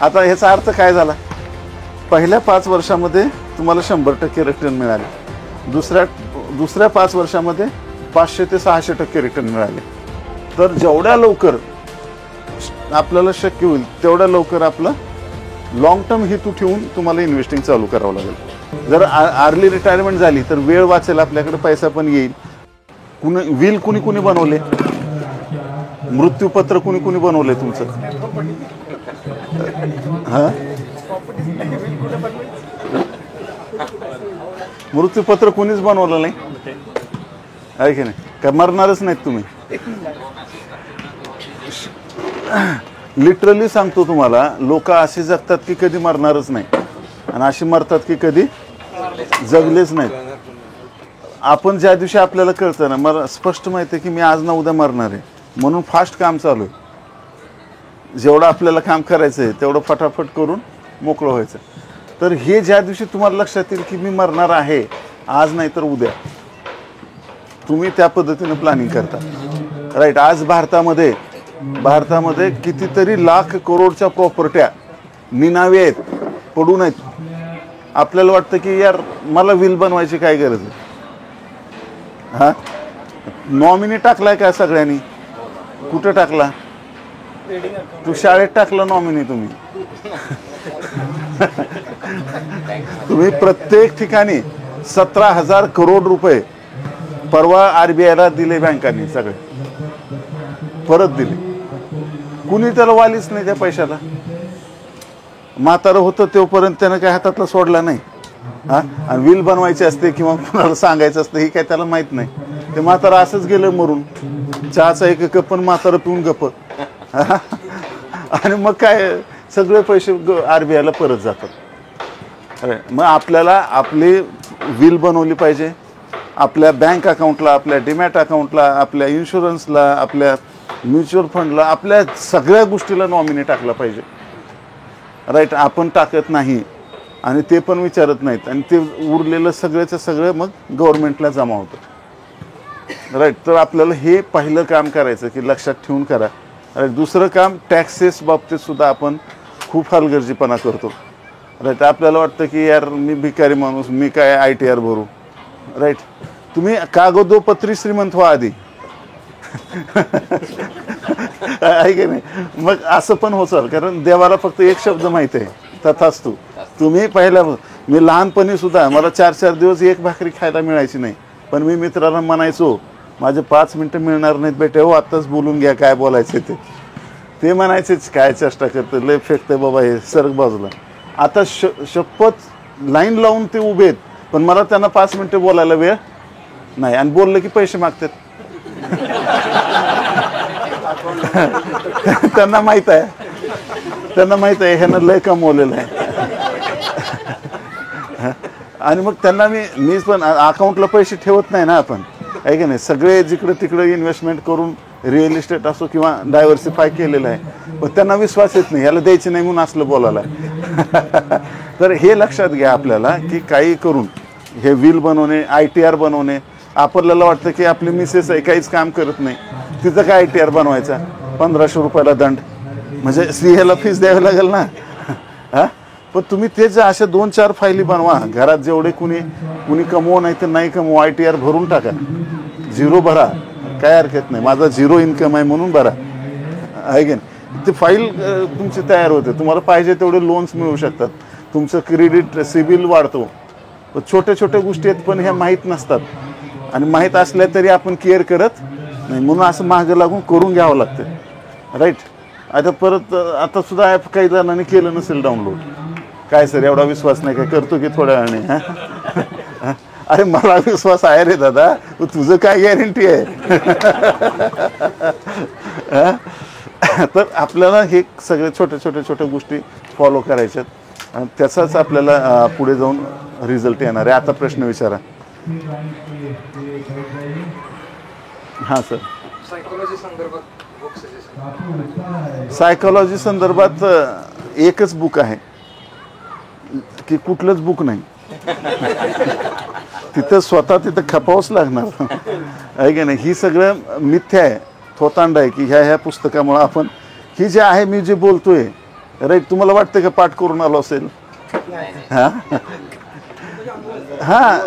आता ह्याचा अर्थ काय झाला? पहिल्या 5 वर्षामध्ये तुम्हाला 100% रिटर्न मिळाले, दुसऱ्या 5 वर्षामध्ये 500 ते 600% रिटर्न मिळाले. तर जेवढ्या लवकर आपल्याला शक्य होईल तेवढ्या लवकर आपलं लॉंग टर्म हेतू ठेवून तुम्हाला इन्व्हेस्टिंग चालू करावं लागेल. जर अर्ली रिटायरमेंट झाली तर वेळ वाचेल, आपल्याकडे पैसा पण येईल. विल कुणी बनवले, मृत्यूपत्र कुणी बनवले तुमचं? हा, मृत्यूपत्र कुणीच बनवलं नाही आहे की नाही? का मरणारच नाहीत तुम्ही? लिटरली सांगतो तुम्हाला, लोक असे जगतात की कधी मरणारच नाही आणि अशी मरतात की कधी जगलेच नाहीत. आपण ज्या दिवशी आपल्याला कळतं ना, मला स्पष्ट माहिती आहे की मी आज ना उद्या मरणार आहे, म्हणून फास्ट काम चालू आहे. जेवढं आपल्याला काम करायचं आहे तेवढं फटाफट करून मोकळं व्हायचं. तर हे ज्या दिवशी तुम्हाला लक्षात येईल की मी मरणार आहे आज नाही तर उद्या, तुम्ही त्या पद्धतीने प्लॅनिंग करता. राईट. आज भारतामध्ये कितीतरी लाख करोडच्या प्रॉपर्ट्या निनावी आहेत, पडून आहेत. आपल्याला वाटतं की यार मला विल बनवायची काय गरज आहे? हा, नॉमिनी टाकलाय का सगळ्यांनी? कुठं टाकला? तू शाळेत टाकला नॉमिनी तुम्ही? तुम्ही प्रत्येक ठिकाणी 17,000 करोड रुपये परवा RBIला दिले बँकांनी, सगळे परत दिले. कुणी त्याला वालीच नाही त्या पैशाला. म्हातारं होतं तोपर्यंत त्यानं काय हातातला सोडला नाही. हा, आणि विल बनवायचे असते किंवा कुणाला सांगायचं असतं हे काय त्याला माहित नाही. ते म्हातारं असंच गेलं मरून. चहाचा एक कप पण म्हातारं पिऊन गप. आणि मग काय सगळे पैसे RBIला परत जातात. मग आपल्याला आपली विल बनवली पाहिजे. आपल्या बँक अकाउंटला, आपल्या डीमॅट अकाउंटला, आपल्या इन्शुरन्सला, आपल्या म्युच्युअल फंडला, आपल्या सगळ्या गोष्टीला नॉमिनी टाकला पाहिजे. राईट. आपण टाकत नाही आणि ते पण विचारत नाहीत आणि ते उरलेलं सगळ्याचं सगळं मग गव्हर्नमेंटला जमा होतं. राईट. तर आपल्याला हे पहिलं काम करायचं की लक्षात ठेवून करा. राईट. दुसरं काम, टॅक्सेस बाबतीत सुद्धा आपण खूप हलगर्जीपणा करतो. राईट. आपल्याला वाटतं की यार मी भिकारी माणूस, मी काय ITR भरू. राईट. तुम्ही कागदोपत्री श्रीमंत व्हा आधी. आहे की नाही? मग असं पण होतं, कारण देवाला फक्त एक शब्द माहित आहे, तथास्तु. तुम्ही पहिल्या, मी लहानपणी सुद्धा मला 4-4 दिवस एक भाकरी खायला मिळायची नाही, पण मी मित्रांना म्हणायचो माझे 5 मिनिटं मिळणार नाहीत बेटे, हो आत्ताच बोलून घ्या काय बोलायचं ते म्हणायचेच काय चेष्टा करते, लय फेकते बाबा हे, सरक बाजूला. आता शपथ लाईन लावून ते उभे आहेत, पण मला त्यांना 5 मिनिटं बोलायला वेळ नाही आणि बोललं की पैसे मागतात. त्यांना माहित आहे ह्यानं लय कमवलेलं आहे. आणि मग त्यांना मी पण अकाउंटला पैसे ठेवत नाही ना आपण, आहे की नाही? सगळे जिकडे तिकडे इन्व्हेस्टमेंट करून रिअल इस्टेट असो किंवा डायव्हर्सिफाय केलेलं आहे, पण त्यांना विश्वास येत नाही, ह्याला द्यायचं नाही म्हणून असलं बोलायला. तर हे लक्षात घ्या आपल्याला की काही करून हे विल बनवणे, ITR बनवणे. आपल्याला वाटतं की आपली मिसेस आहे, काहीच काम करत नाही, तिचं काय ITR बनवायचा? 1500 रुपयाला दंड, म्हणजे स्त्रीला फीस द्यावी लागेल ना. हा, पण तुम्ही ते जे अशा 2-4 फायली बनवा घरात, जेवढे कुणी कमवू नाही तर नाही कमवू, ITR भरून टाका, 0 भरा, काय हरकत नाही. माझा 0 इन्कम आहे म्हणून भरा, आहे की नाही? ते फाईल तुमची तयार होते, तुम्हाला पाहिजे तेवढे लोन्स मिळू शकतात, तुमचं क्रेडिट सिबिल वाढतो. छोट्या गोष्टी आहेत पण ह्या माहीत नसतात आणि माहीत असल्या तरी आपण केअर करत नाही, म्हणून असं मागं लागून करून घ्यावं लागतं. राईट. आता सुद्धा ॲप काही जणांनी केलं नसेल डाउनलोड. काय सर एवढा विश्वास नाही, काय करतो की थोड्या वेळाने? अरे मला विश्वास आहे रे दादा, तुझं काय गॅरंटी आहे? तर आपल्याला हे सगळे छोट्या गोष्टी फॉलो करायच्यात आणि त्याचाच आपल्याला पुढे जाऊन रिझल्ट येणार आहे. आता प्रश्न विचारा. हां सर. सायकोलॉजी संदर्भात एकच बुक आहे की कुठलंच बुक नाही. तिथं तिथं खपावंच लागणार, आहे की नाही? ही सगळं मिथ्या आहे, थोतांड आहे की ह्या पुस्तकामुळे आपण ही जे आहे, मी जे बोलतोय राईट. तुम्हाला वाटतं का पाठ करून आलो असेल? हा हा,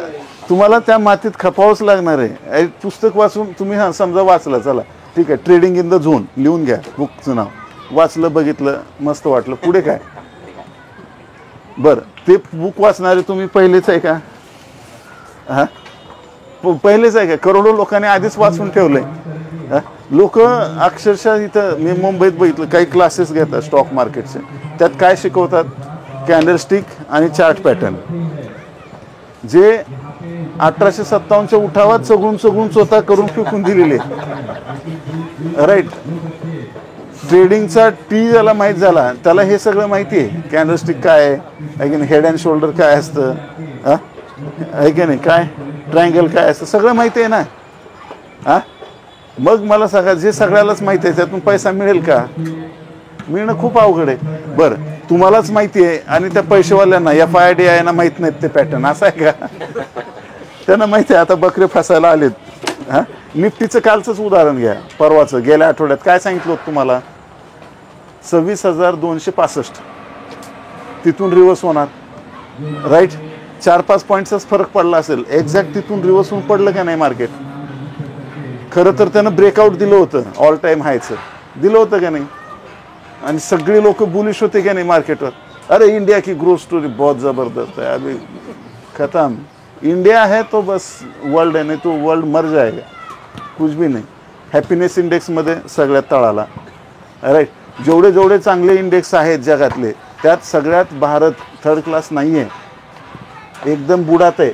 तुम्हाला त्या मातीत खपावंच लागणार आहे. पुस्तक वाचून तुम्ही हा समजा वाचलं, चला ठीक आहे, ट्रेडिंग इन द झोन लिहून घ्या बुकचं नाव, वाचलं, बघितलं, मस्त वाटलं, पुढे काय? बरं, ते बुक वाचणारे तुम्ही पहिलेच आहे का? हा, पहिलेच आहे का? करोडो लोकांनी आधीच वाचून ठेवलंय. लोक अक्षरशः इथं मी मुंबईत बघितलं, काही क्लासेस घेतात स्टॉक मार्केटचे, त्यात काय शिकवतात? कॅन्डलस्टिक आणि चार्ट पॅटर्न, जे 1857च्या उठावात सगळून स्वतः करून फेकून दिलेले. राईट. ट्रेडिंगचा टी ज्याला माहीत झाला त्याला हे सगळं माहिती आहे. कॅन्डलस्टिक काय आहे, हेड अँड शोल्डर काय असतं, आहे की नाही, काय ट्रायंगल काय असतं, सगळं माहिती आहे ना. हा, मग मला सांगा, जे सगळ्यालाच माहिती आहे त्यातून पैसा मिळेल का? मिळणं खूप अवघड आहे. बरं, तुम्हालाच माहिती आहे आणि त्या पैसेवाल्यांना FIDI ना माहीत नाहीत ते पॅटर्न, असं आहे का? त्यांना माहिती आहे आता बकरे फसायला आलेत. हा, निफ्टीचं कालचंच उदाहरण घ्या, परवाचं, गेल्या आठवड्यात काय सांगितलं होतं तुम्हाला? 26,265, तिथून रिव्हर्स होणार. राईट. 4-5 पॉईंटचाच फरक पडला असेल, एक्झॅक्ट तिथून रिव्हर्स होऊन पडलं का नाही मार्केट? खरं तर त्यानं ब्रेकआउट दिलं होतं, ऑल टाईम हायचं दिलं होतं का नाही? आणि सगळे लोक बुलिश होते का नाही मार्केटवर? अरे इंडिया की ग्रोथ स्टोरी बहुत ज़बरदस्त है, अभी खत्म. इंडिया है तो बस वर्ल्ड है, नहीं तो वर्ल्ड मर जाएगा, कुछ भी नहीं. हॅपीनेस इंडेक्समध्ये सगळ्यात तळाला. राईट. जेवढे चांगले इंडेक्स आहेत जगातले, त्यात सगळ्यात भारत थर्ड क्लास नाही आहे, एकदम बुडात आहे.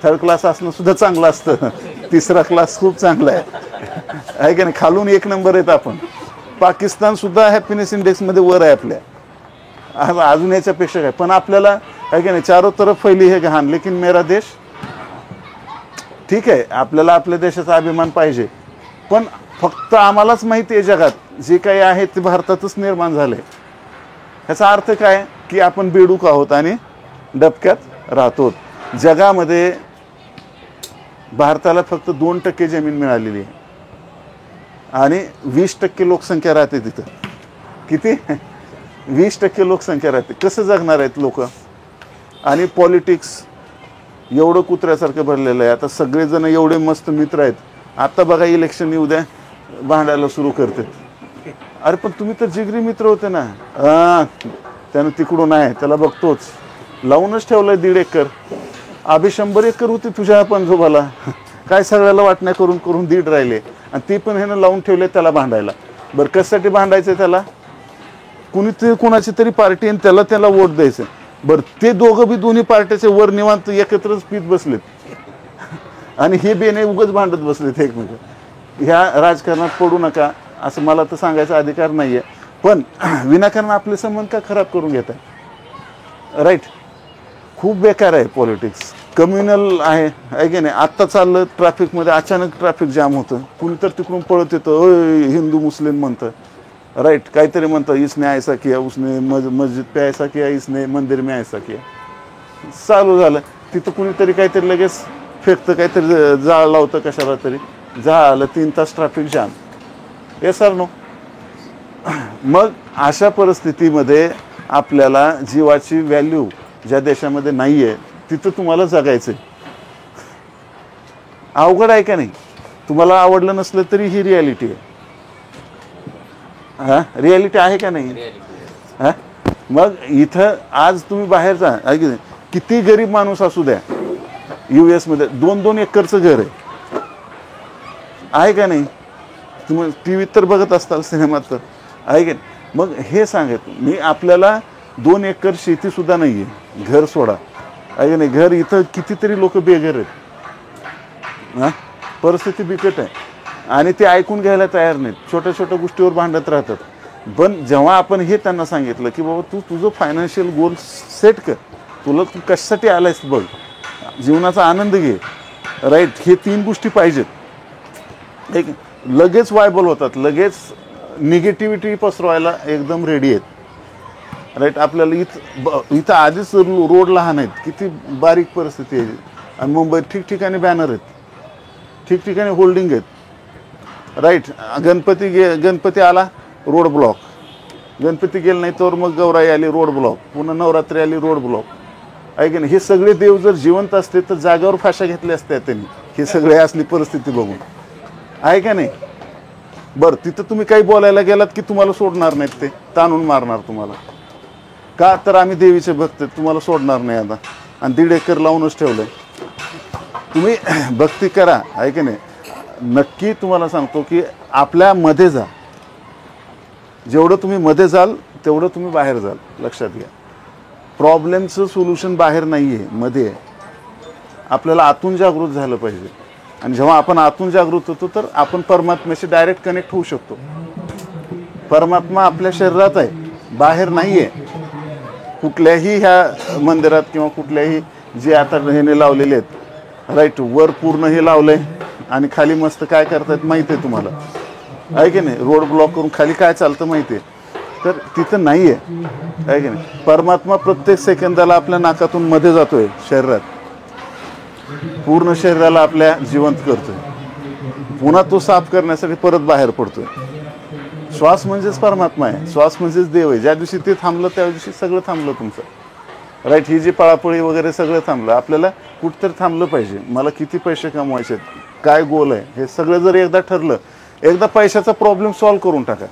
थर्ड क्लास असणं सुद्धा चांगलं असतं, तिसरा क्लास खूप चांगला आहे की नाही? खालून 1 नंबर आहेत आपण. पाकिस्तान सुद्धा हॅपीनेस इंडेक्समध्ये वर आहे आपल्या, अजून याच्यापेक्षा काय. पण आपल्याला आहे की नाही, चारो तरफ फैली है घाण, लेकिन मेरा देश. ठीक आहे, आपल्याला आपल्या देशाचा अभिमान पाहिजे, पण फक्त आम्हालाच माहिती आहे जगात जे काही आहे ते भारतातच निर्माण झालंय. ह्याचा अर्थ काय? की आपण बेडूक आहोत आणि डबक्यात राहतो. जगामध्ये भारताला फक्त 2% जमीन मिळालेली आहे आणि 20% लोकसंख्या राहते तिथं. किती? 20% लोकसंख्या राहते. कसं जगणार आहेत लोक? आणि पॉलिटिक्स एवढं कुत्र्यासारखं भरलेलं आहे. आता सगळेजण एवढे मस्त मित्र आहेत, आता बघा इलेक्शन येऊ द्या, भांडायला सुरू करतात. अरे पण तुम्ही तर जिगरी मित्र होते ना. त्यानं तिकडून आहे, त्याला बघतोच, लावूनच ठेवलंय 1.5 एकर. अभि 100 एकर होती तुझ्या पंजोबाला, काय सगळ्याला वाटण्या करून 1.5 राहिले, आणि ती पण ह्यानं लावून ठेवले त्याला भांडायला. बरं, कशासाठी भांडायचं त्याला? कोणाची तरी पार्टी आणि त्याला वोट द्यायचं. बरं, ते दोघं बी दोन्ही पार्ट्याचे वर निवांत एकत्रच पीत बसलेत आणि हे बेने उगाच भांडत बसलेत एकमेक. ह्या राजकारणात पडू नका असं मला तर सांगायचा अधिकार नाही आहे, पण विनाकारण आपले संबंध का खराब करून घेत आहे? राईट. खूप बेकार आहे पॉलिटिक्स, कम्युनल आहे की नाही? आत्ता चाललं ट्रॅफिकमध्ये, अचानक ट्रॅफिक जाम होतं, कुणी तर तिकडून पळत येतं, हिंदू मुस्लिम म्हणतं. राईट. काहीतरी म्हणतं, इसने ऐसा किया, उसने मस्जिद पे ऐसा किया, इसने मंदिर में ऐसा किया. चालू झालं तिथं, कुणीतरी काहीतरी लगेच फेकतं, काहीतरी जाळ लावतं कशाला तरी, झालं 3 तास ट्रॅफिक जाम. हे सर नो. मग अशा परिस्थितीमध्ये आपल्याला जीवाची व्हॅल्यू ज्या देशामध्ये नाही आहे तिथं तुम्हाला जगायचं आहे. अवघड आहे का नाही? तुम्हाला आवडलं नसलं तरी ही रियालिटी आहे. हां, रियालिटी आहे का नाही? हां, मग इथं आज तुम्ही बाहेर जा, किती गरीब माणूस असू द्या, US मध्ये 2-2 एकरचं घर आहे का नाही? तुम्ही TV तर बघत असताल, सिनेमात तर आहे की. मग हे सांगत मी, आपल्याला 2 एकर शेती सुद्धा नाही आहे, घर सोडा, आहे की नाही? घर इथं कितीतरी लोक बेघर आहेत. हां, परिस्थिती बिकट आहे आणि ते ऐकून घ्यायला तयार नाहीत, छोट्या छोट्या गोष्टीवर भांडत राहतात. पण जेव्हा आपण हे त्यांना सांगितलं की बाबा तुझं फायनान्शियल गोल सेट कर, तू कशासाठी आलायस बघ, जीवनाचा आनंद घे. राईट. हे 3 गोष्टी पाहिजेत. एक लगेच वायबल होतात, लगेच निगेटिव्हिटी पसरवायला एकदम रेडी आहेत. राईट. आपल्याला इथं आधीच रोड लहान आहेत, किती बारीक परिस्थिती आहे. आणि मुंबईत ठिकठिकाणी बॅनर आहेत, ठिकठिकाणी होल्डिंग आहेत. राईट. गणपती आला, रोड ब्लॉक. गणपती गेले नाही तर मग गौराई आली रोड ब्लॉक, पुन्हा नवरात्री आली रोड ब्लॉक, आहे की नाही. हे सगळे देव जर जिवंत असते तर जागावर फाशा घेतल्या असत्या त्यांनी, हे सगळे असली परिस्थिती बघून, आहे का नाही. बरं, तिथं तुम्ही काही बोलायला गेलात की तुम्हाला सोडणार नाहीत, ते ताणून मारणार तुम्हाला. का तर आम्ही देवीचे भक्त, तुम्हाला सोडणार नाही आता, आणि 1.5 एकर लावूनच ठेवलंय. तुम्ही भक्ती करा, आहे की नाही. नक्की तुम्हाला सांगतो की आपल्या मध्ये जा, जेवढं तुम्ही मध्ये जाल तेवढं तुम्ही बाहेर जाल. लक्षात घ्या, प्रॉब्लेमचं सोल्युशन बाहेर नाही आहे, मध्ये आहे. आपल्याला आतून जागृत झालं पाहिजे, आणि जेव्हा आपण आतून जागृत होतो तर आपण परमात्म्याशी डायरेक्ट कनेक्ट होऊ शकतो. परमात्मा आपल्या शरीरात आहे, बाहेर नाही आहे. कुठल्याही ह्या मंदिरात किंवा कुठल्याही जे आता ह्याने लावलेले आहेत, राईट, वर पूर्ण हे लावलंय आणि खाली मस्त काय करतायत माहिती आहे तुम्हाला, आहे की नाही. रोड ब्लॉक करून खाली काय चालतं माहिती आहे, तर तिथं नाही आहे की नाही. परमात्मा प्रत्येक सेकंदाला आपल्या नाकातून मध्ये जातोय शरीरात, पूर्ण शरीराला आपल्या जिवंत करतोय, पुन्हा तो साफ करण्यासाठी परत बाहेर पडतोय. श्वास म्हणजेच परमात्मा आहे, श्वास म्हणजेच देव आहे. ज्या दिवशी ते थांबलं त्या दिवशी सगळं थांबलं तुमचं, राईट. ही जी पळापळी वगैरे सगळं थांबलं. आपल्याला कुठंतरी थांबलं पाहिजे. मला किती पैसे कमवायचे, काय गोल आहे, हे सगळं जर एकदा ठरलं, एकदा पैशाचा प्रॉब्लेम सॉल्व्ह करून टाका.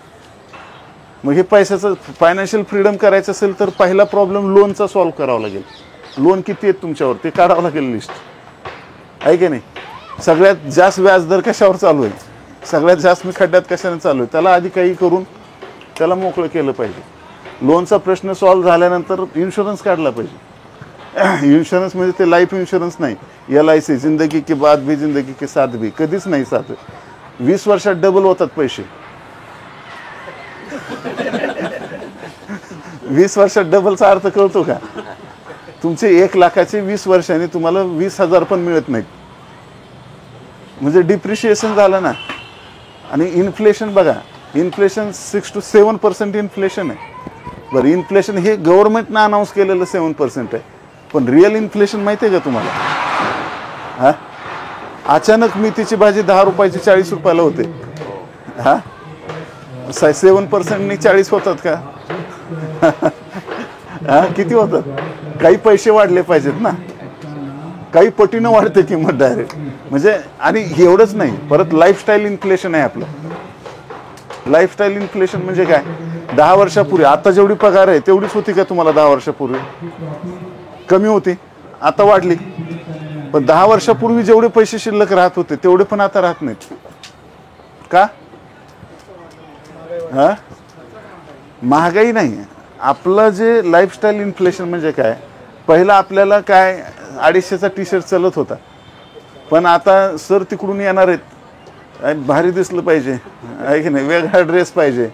मग हे पैशाचं फायनान्शियल फ्रीडम करायचं असेल तर पहिला प्रॉब्लेम लोनचा सॉल्व्ह करावा लागेल. लोन किती आहेत तुमच्यावर ते काढावं लागेल लिस्ट, आहे की नाही. सगळ्यात जास्त व्याजदर कशावर चालू आहे, सगळ्यात जास्त मी खड्ड्यात कशाने चालू आहे, त्याला आधी काही करून त्याला मोकळं केलं पाहिजे. लोनचा प्रश्न सॉल्व्ह झाल्यानंतर इन्शुरन्स काढला पाहिजे. इन्शुरन्स म्हणजे ते लाईफ इन्शुरन्स नाही, LIC, जिंदगी के बाद भी जिंदगी के साथ भी, कधीच नाही साथ. 20 वर्षात डबल होतात पैसे. 20 वर्षात डबलचा अर्थ कळतो का. तुमचे 1 लाखाचे 20 वर्षांनी तुम्हाला 20,000 पण मिळत नाहीत, म्हणजे डिप्रिशिएशन झालं ना. आणि इन्फ्लेशन बघा, इन्फ्लेशन 6 to 7% इन्फ्लेशन आहे. बरं, इन्फ्लेशन हे गव्हर्नमेंटनं अनाऊन्स केलेलं 7% आहे, पण रिअल इन्फ्लेशन माहिती आहे का तुम्हाला. हा, अचानक मेथीची भाजी 10 रुपयाची 40 रुपयाला होते. हा, 7% 40 होतात का. हा, किती होतात. काही पैसे वाढले पाहिजेत ना, काही पटीनं वाढते किंमत डायरेक्ट. म्हणजे आणि एवढंच नाही, परत लाईफस्टाईल इन्फ्लेशन आहे आपलं. लाईफस्टाईल इन्फ्लेशन म्हणजे काय, 10 वर्षापूर्वी आता जेवढी पगार आहे तेवढीच होती का तुम्हाला 10 वर्षापूर्वी. कमी होती, आता वाढली. पण 10 वर्षापूर्वी जेवढे पैसे शिल्लक राहत होते तेवढे पण आता राहत नाहीत का. हा, महागाई नाही, आपलं जे लाईफस्टाईल इन्फ्लेशन म्हणजे काय. पहिला आपल्याला काय 250चा टी-शर्ट चालत होता, पण आता सर तिकडून येणार आहेत, भारी दिसलं पाहिजे, आहे की नाही, वेगळा ड्रेस पाहिजे,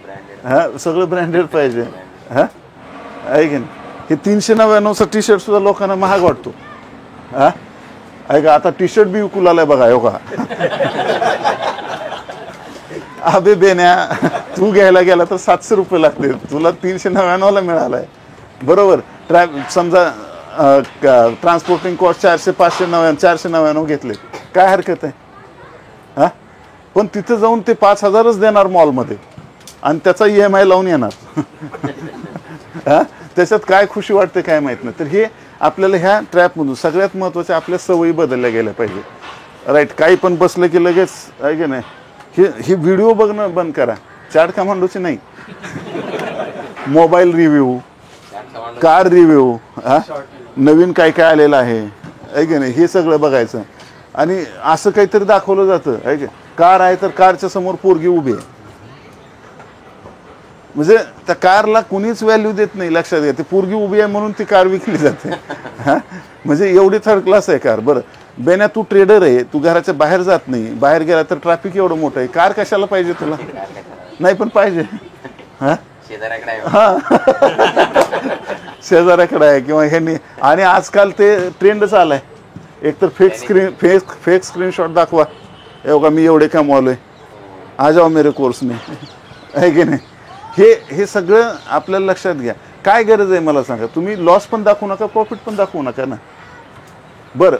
हा, सगळं ब्रँडेड पाहिजे, हा, आहे की नाही. हे 399चा टी-शर्ट सुद्धा लोकांना महाग वाटतो. हा, आहे का. आता टी-शर्ट बी विकू लागलाय बघा, हो का. अबे बेन्या, तू घ्यायला गेला तर 700 रुपये लागते, तुला 399ला मिळालाय, बरोबर. समजा ट्रान्सपोर्टिंग कॉस्ट 400, 599, 499 घेतले, काय हरकत आहे. हा, पण तिथं जाऊन ते 5,000च देणार मॉलमध्ये, आणि त्याचा EMI लावून येणार. हा, त्याच्यात काय खुशी वाटते काय माहित नाही. तर हे आपल्याला ह्या ट्रॅपमधून सगळ्यात महत्त्वाच्या आपल्या सवयी बदलल्या गेल्या पाहिजे, राईट. काही पण बसलं की लगेच, आहे की नाही. हे व्हिडिओ बघणं बंद करा, चॅट कमांडोचे नाही. मोबाईल रिव्ह्यू, कार रिव्ह्यू, हा, नवीन काय काय आलेलं आहे की नाही, हे सगळं बघायचं. आणि असं काहीतरी दाखवलं जातं, आहे की कार आहे तर कारच्या समोर पोरगी उभी आहे, म्हणजे त्या कारला कुणीच व्हॅल्यू देत नाही. लक्षात घ्या, ती पोरगी उभी आहे म्हणून ती कार विकली जाते. हा, म्हणजे एवढी थर्ड क्लास आहे कार. बरं बेन्या, तू ट्रेडर आहे, तू घराच्या बाहेर जात नाही, बाहेर गेला तर ट्रॅफिक एवढं मोठं आहे, कार कशाला पाहिजे तुला. नाही पण पाहिजे. हा, शेजाऱ्याकडे आहे किंवा ह्यांनी. आणि आजकाल ते ट्रेंडच आलाय, एकतर फेक स्क्रीनशॉट दाखवा, एवढा मी एवढे कमवलोय, आ जाओ मेरे कोर्स में, आहे की नाही. हे सगळं आपल्याला लक्षात घ्या. काय गरज आहे मला सांगा. तुम्ही लॉस पण दाखवू नका, प्रॉफिट पण दाखवू नका ना. बरं,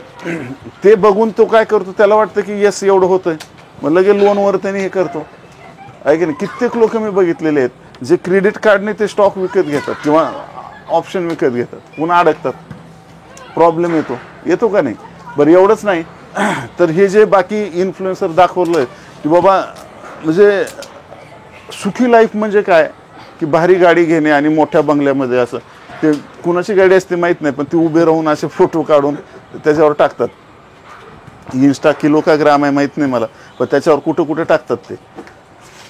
ते बघून तो काय करतो, त्याला वाटतं की येस एवढं होतंय, मग लगे लोनवर त्याने हे करतो, आहे की नाही. कित्येक लोक मी बघितलेले आहेत, जे क्रेडिट कार्डने ते स्टॉक विकत घेतात किंवा ऑप्शन विकत घेतात, पुन्हा अडकतात, प्रॉब्लेम येतो का नाही? बरं एवढंच नाही तर हे जे बाकी इन्फ्लुएन्सर दाखवलं की बाबा म्हणजे सुखी लाईफ म्हणजे काय की भारी गाडी घेणे आणि मोठ्या बंगल्यामध्ये असं, ते कुणाची गाडी असते माहीत नाही पण ती उभे राहून असे फोटो काढून त्याच्यावर टाकतात. इंस्टा किलो का ग्राम आहे माहीत नाही मला, पण त्याच्यावर कुठं कुठं टाकतात ते.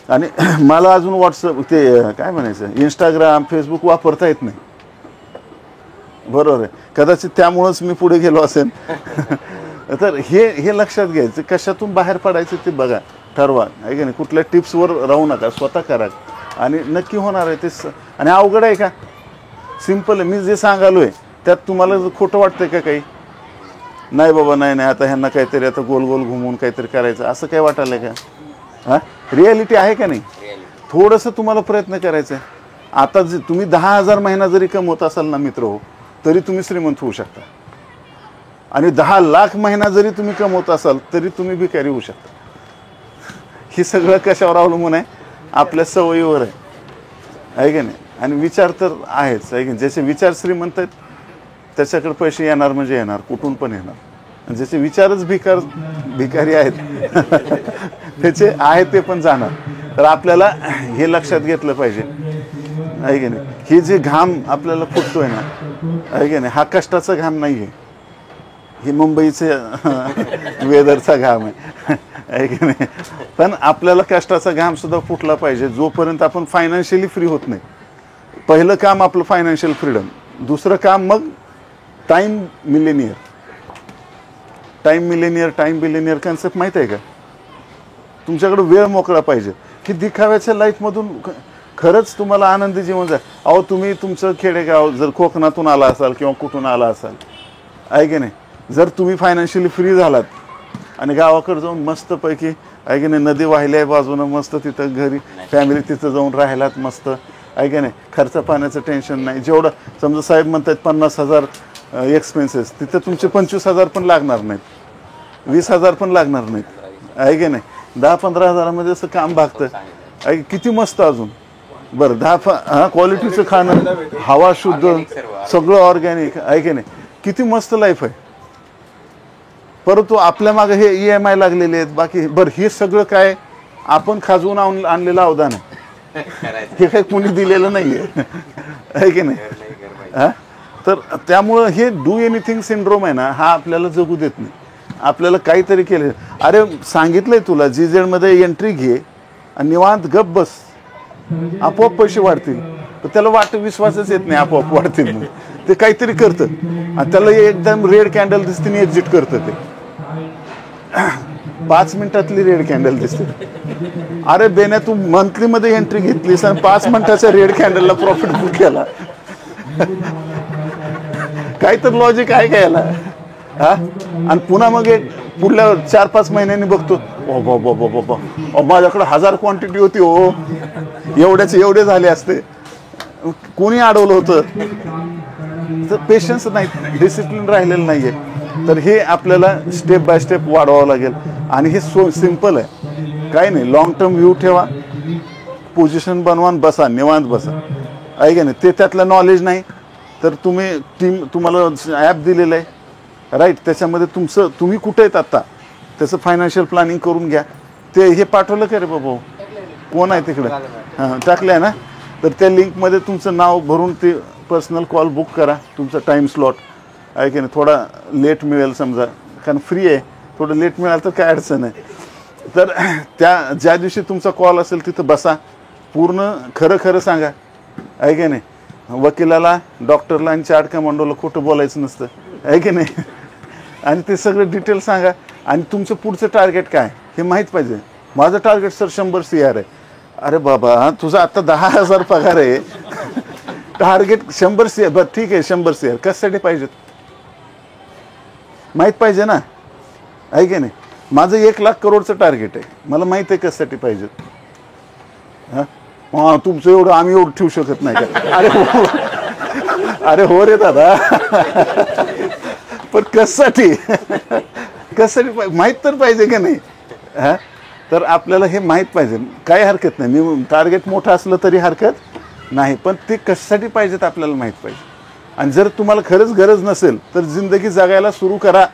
आणि मला अजून व्हॉट्सअप ते काय म्हणायचं इंस्टाग्राम फेसबुक वापरता येत नाही. बरोबर आहे, कदाचित त्यामुळंच मी पुढे गेलो असेल. तर हे लक्षात घ्यायचं, कशातून बाहेर पडायचं ते बघा, ठरवा आहे की नाही. कुठल्या टिप्सवर राहू नका, स्वतः करा आणि नक्की होणार आहे ते. आणि अवघड आहे का? सिम्पल आहे. मी जे सांगालोय त्यात तुम्हाला खोटं वाटतंय का काही? नाही बाबा, नाही आता ह्यांना काहीतरी आता गोल गोल घुमवून काहीतरी करायचं असं काय वाटायला का? हां, रिॲलिटी आहे का नाही? थोडंसं तुम्हाला प्रयत्न करायचा आहे. आता जे तुम्ही 10,000 महिना जरी कमवत असाल ना मित्र हो, तरी तुम्ही श्रीमंत होऊ शकता. आणि 10 लाख महिना जरी तुम्ही कमवत असाल तरी तुम्ही भिकारी होऊ शकता. हे सगळं कशावर अवलंबून आहे? आपल्या सवयीवर आहे की नाही. आणि विचार तर आहेच आहे की नाही. ज्याचे विचार श्रीमंत आहेत त्याच्याकडे पैसे येणार म्हणजे येणार, कुठून पण येणार. आणि ज्याचे विचारच भिकारी आहेत त्याचे आहे ते पण जाणार. तर आपल्याला हे लक्षात घेतलं पाहिजे आहे की नाही. हे जे घाम आपल्याला फुटतोय ना आहे की नाही, हा कष्टाचा घाम नाही आहे, हे मुंबईचे वेदरचा घाम आहे की नाही. पण आपल्याला कष्टाचा घाम सुद्धा फुटला पाहिजे जोपर्यंत आपण फायनान्शियली फ्री होत नाही. पहिलं काम आपलं फायनान्शियल फ्रीडम, दुसरं काम मग time Millionaire. Time billionaire concept माहीत आहे का? तुमच्याकडे वेळ मोकळा पाहिजे. की दिखाव्याच्या लाईफमधून खरंच तुम्हाला आनंदी जीवन जाय. अहो तुम्ही तुमचं खेडेगाव जर कोकणातून आला असाल किंवा कुठून आला असाल आहे की नाही, जर तुम्ही फायनान्शियली फ्री झालात आणि गावाकडे जाऊन मस्तपैकी आहे की नाही, नदी वाहिली आहे बाजूनं, मस्त तिथं घरी फॅमिली तिथं जाऊन राहिलात मस्त आहे की नाही, खर्च पाण्याचं टेन्शन नाही. जेवढं समजा साहेब म्हणतात 50,000 एक्सपेन्सेस, तिथं तुमचे 25,000 पण लागणार नाहीत, 20,000 पण लागणार नाहीत आहे की नाही. 10-15 हजारामध्ये असं काम भागतं आहे. किती मस्त अजून. बरं 10 क्वालिटीचं खाणं, हवा शुद्ध, सगळं ऑर्गॅनिक आहे की नाही. किती मस्त लाईफ आहे. परंतु आपल्या मागे हे EMI लागलेले आहेत बाकी. बरं हे सगळं काय आपण खाजवून आणलेलं अवदान आहे, हे काही कुणी दिलेलं नाही आहे की नाही. हां, तर त्यामुळं हे डू एनिथिंग सिंड्रोम आहे ना, हा आपल्याला जगू देत नाही. आपल्याला काहीतरी केलं. अरे सांगितलंय तुला GZ एंट्री घे आणि निवांत गप बस, आपोआप पैसे वाढतील. तर त्याला विश्वासच येत नाही आपोआप वाढतील म्हणून. ते काहीतरी करतं आणि त्याला एकदम रेड कॅन्डल दिसते आणि एक्झिट करतं. ते 5 मिनिटातली रेड कॅन्डल दिसते. अरे बेन्या, तू मंथलीमध्ये एंट्री घेतलीस आणि 5 मिनिटाच्या रेड कॅन्डलला प्रॉफिट बुक केला. काही तर लॉजिक आहे का याला? हा, आणि पुन्हा मग एक पुढल्या 4-5 महिन्यांनी बघतो, माझ्याकडे 1000 क्वांटिटी होती हो, एवढे झाले असते. कोणी अडवलं होतं? तर पेशन्स नाही, डिसिप्लिन राहिलेलं नाहीये. तर हे आपल्याला स्टेप बाय स्टेप वाढवावं लागेल. आणि हे सिम्पल आहे, काही नाही. लॉंग टर्म व्ह्यू ठेवा, पोझिशन बनवा, बसा निवांत बसा आहे की नाही. ते त्यातलं नॉलेज नाही तर तुम्हाला ॲप दिलेलं आहे राईट, त्याच्यामध्ये तुम्ही कुठे आहेत आत्ता त्याचं फायनान्शियल प्लॅनिंग करून घ्या. ते हे पाठवलं का रे बाबा? कोण आहे तिकडं? हां, टाकलं आहे ना. तर त्या लिंकमध्ये तुमचं नाव भरून ते पर्सनल कॉल बुक करा. तुमचा टाईम स्लॉट आहे की नाही. थोडा लेट मिळेल समजा, कारण फ्री आहे, थोडं लेट मिळालं तर काय अडचण आहे. तर ज्या दिवशी तुमचा कॉल असेल तिथं बसा, पूर्ण खरं सांगा आहे की नाही. वकिलाला, डॉक्टरला आणि चार्ट कमांडोला खोटं बोलायचं नसतं आहे की नाही. आणि ते सगळं डिटेल सांगा. आणि तुमचं पुढचं टार्गेट काय हे माहीत पाहिजे. माझं टार्गेट सर 100 CR आहे. अरे बाबा, तुझा आता 10,000 पगार आहे, टार्गेट 100 CR. बरं ठीक आहे, 100 CR कशासाठी पाहिजेत माहीत पाहिजे ना आहे की नाही. माझं 1 लाख करोडचं टार्गेट आहे, मला माहीत आहे कशासाठी पाहिजेत. हां, तुमचं एवढं आम्ही एवढं ठेवू शकत नाही का? अरे हो रे दादा, पण कशासाठी माहीत तर पाहिजे का नाही. हां, तर आपल्याला हे माहीत पाहिजे. काही हरकत नाही, मी टार्गेट मोठं असलं तरी हरकत नाही, पण ते कशासाठी पाहिजेत आपल्याला माहीत पाहिजे. आणि जर तुम्हाला खरंच गरज नसेल तर जिंदगी जगायला सुरू करा,